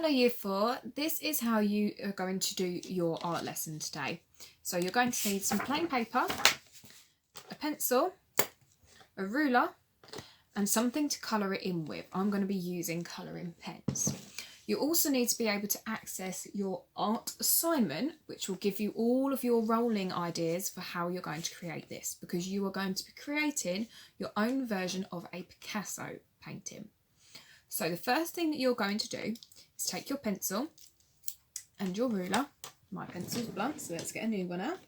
Year 4, this is how you are going to do your art lesson today. So you're going to need some plain paper, a pencil, a ruler, and something to colour it in with. I'm going to be using colouring pens. You also need to be able to access your art assignment, which will give you all of your rolling ideas for how you're going to create this, because you are going to be creating your own version of a Picasso painting. So the first thing that you're going to do is take your pencil and your ruler. My pencil's blunt, so let's get a new one out.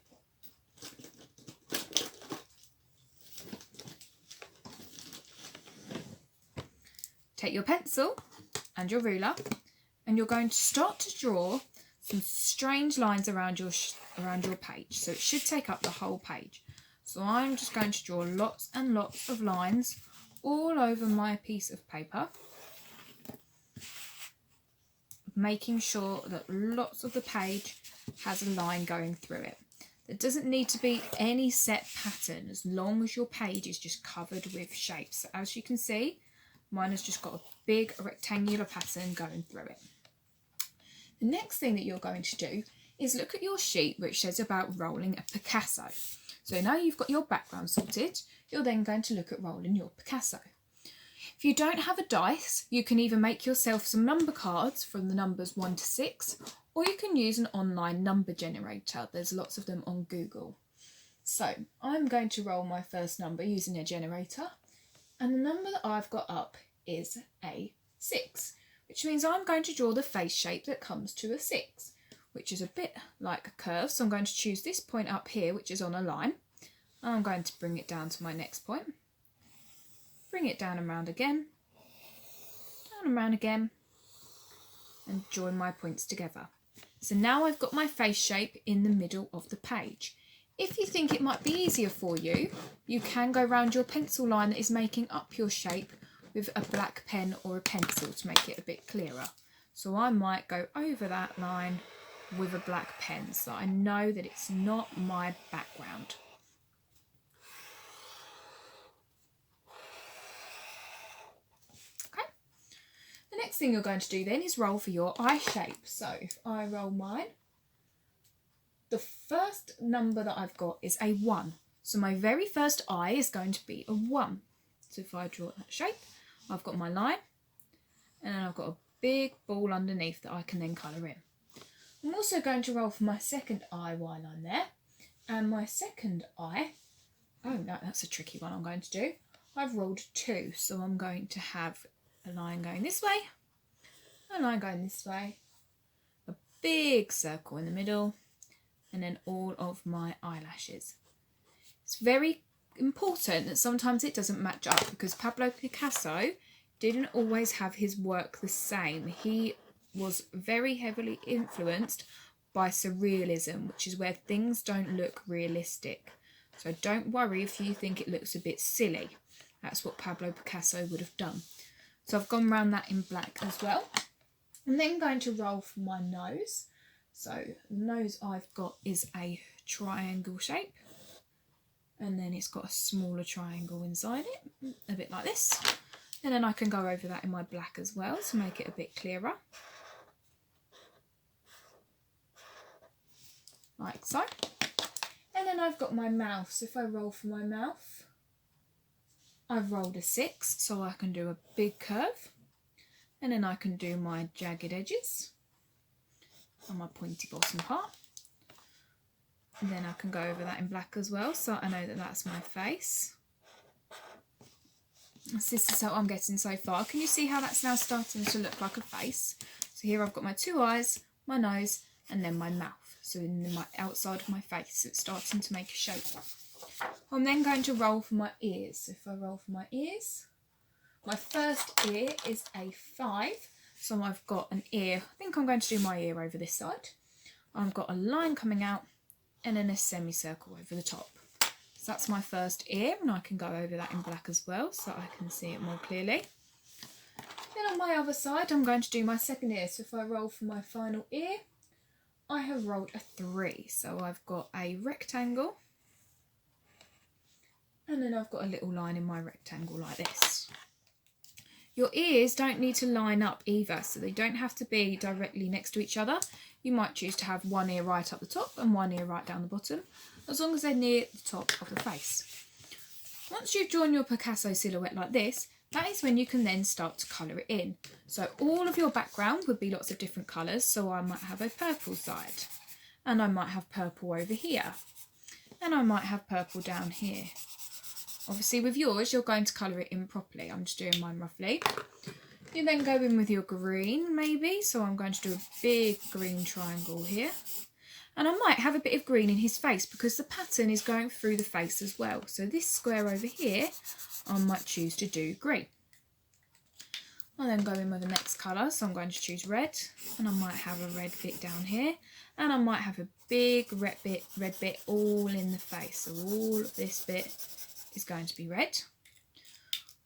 Take your pencil and your ruler, and you're going to start to draw some strange lines around your page. So it should take up the whole page. So I'm just going to draw lots and lots of lines all over my piece of paper, making sure that lots of the page has a line going through it. There doesn't need to be any set pattern as long as your page is just covered with shapes. So as you can see, mine has just got a big rectangular pattern going through it. The next thing that you're going to do is look at your sheet which says about rolling a Picasso. So now you've got your background sorted, you're then going to look at rolling your Picasso. If you don't have a dice, you can either make yourself some number cards from the numbers 1 to 6, or you can use an online number generator. There's lots of them on Google. So I'm going to roll my first number using a generator, and the number that I've got up is a 6, which means I'm going to draw the face shape that comes to a 6, which is a bit like a curve. So I'm going to choose this point up here, which is on a line. I'm going to bring it down to my next point. Bring it down and round again, and join my points together. So now I've got my face shape in the middle of the page. If you think it might be easier for you, you can go round your pencil line that is making up your shape with a black pen or a pencil to make it a bit clearer. So I might go over that line with a black pen so I know that it's not my background. The next thing you're going to do then is roll for your eye shape. So if I roll mine, the first number that I've got is a 1. So my very first eye is going to be a 1. So if I draw that shape, I've got my line, and then I've got a big ball underneath that I can then colour in. I'm also going to roll for my second eye while I'm there. And my second eye, oh no, that's a tricky one I'm going to do. I've rolled 2, so I'm going to have a line going this way, a line going this way, a big circle in the middle, and then all of my eyelashes. It's very important that sometimes it doesn't match up, because Pablo Picasso didn't always have his work the same. He was very heavily influenced by surrealism, which is where things don't look realistic. So don't worry if you think it looks a bit silly. That's what Pablo Picasso would have done. So I've gone around that in black as well. I'm then going to roll for my nose. So the nose I've got is a triangle shape, and then it's got a smaller triangle inside it, a bit like this. And then I can go over that in my black as well to make it a bit clearer. Like so. And then I've got my mouth. So if I roll for my mouth, I've rolled a 6, so I can do a big curve, and then I can do my jagged edges on my pointy bottom part, and then I can go over that in black as well, so I know that that's my face. This is how I'm getting so far. Can you see how that's now starting to look like a face? So here I've got my 2 eyes, my nose, and then my mouth. So in my outside of my face, it's starting to make a shape. I'm then going to roll for my ears. So if I roll for my ears, my first ear is a 5. So I've got an ear. I think I'm going to do my ear over this side. I've got a line coming out and then a semicircle over the top. So that's my first ear, and I can go over that in black as well so I can see it more clearly. Then on my other side, I'm going to do my second ear. So if I roll for my final ear, I have rolled a 3. So I've got a rectangle, and then I've got a little line in my rectangle like this. Your ears don't need to line up either, so they don't have to be directly next to each other. You might choose to have one ear right up the top and one ear right down the bottom, as long as they're near the top of the face. Once you've drawn your Picasso silhouette like this, that is when you can then start to colour it in. So all of your background would be lots of different colours, so I might have a purple side, and I might have purple over here, and I might have purple down here. Obviously with yours, you're going to colour it in properly. I'm just doing mine roughly. You then go in with your green maybe, so I'm going to do a big green triangle here. And I might have a bit of green in his face because the pattern is going through the face as well. So this square over here, I might choose to do green. I'll then go in with the next colour, so I'm going to choose red, and I might have a red bit down here, and I might have a big red bit all in the face. So all of this bit is going to be red.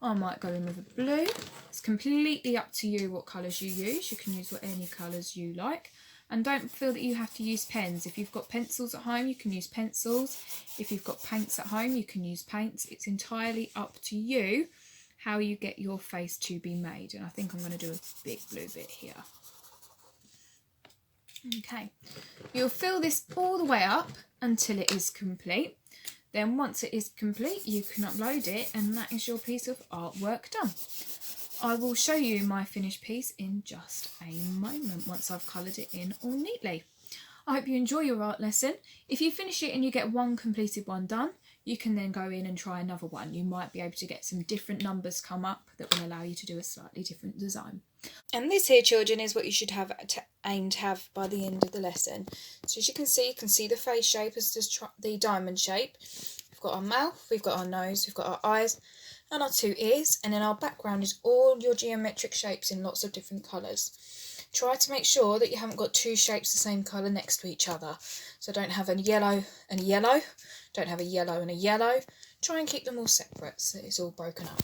I might go in with a blue. It's completely up to you what colours you use. You can use any colours you like. And don't feel that you have to use pens. If you've got pencils at home, you can use pencils. If you've got paints at home, you can use paints. It's entirely up to you how you get your face to be made. And I think I'm going to do a big blue bit here. Okay, you'll fill this all the way up until it is complete. Then once it is complete, you can upload it, and that is your piece of artwork done. I will show you my finished piece in just a moment once I've coloured it in all neatly. I hope you enjoy your art lesson. If you finish it and you get one completed one done, you can then go in and try another one. You might be able to get some different numbers come up that will allow you to do a slightly different design. And this here, children, is what you should have aim to have by the end of the lesson. So as you can see the face shape as the diamond shape. We've got our mouth, we've got our nose, we've got our eyes and our two ears, and then our background is all your geometric shapes in lots of different colours. Try to make sure that you haven't got two shapes the same colour next to each other. So don't have a yellow and a yellow, don't have a yellow and a yellow. Try and keep them all separate so it's all broken up.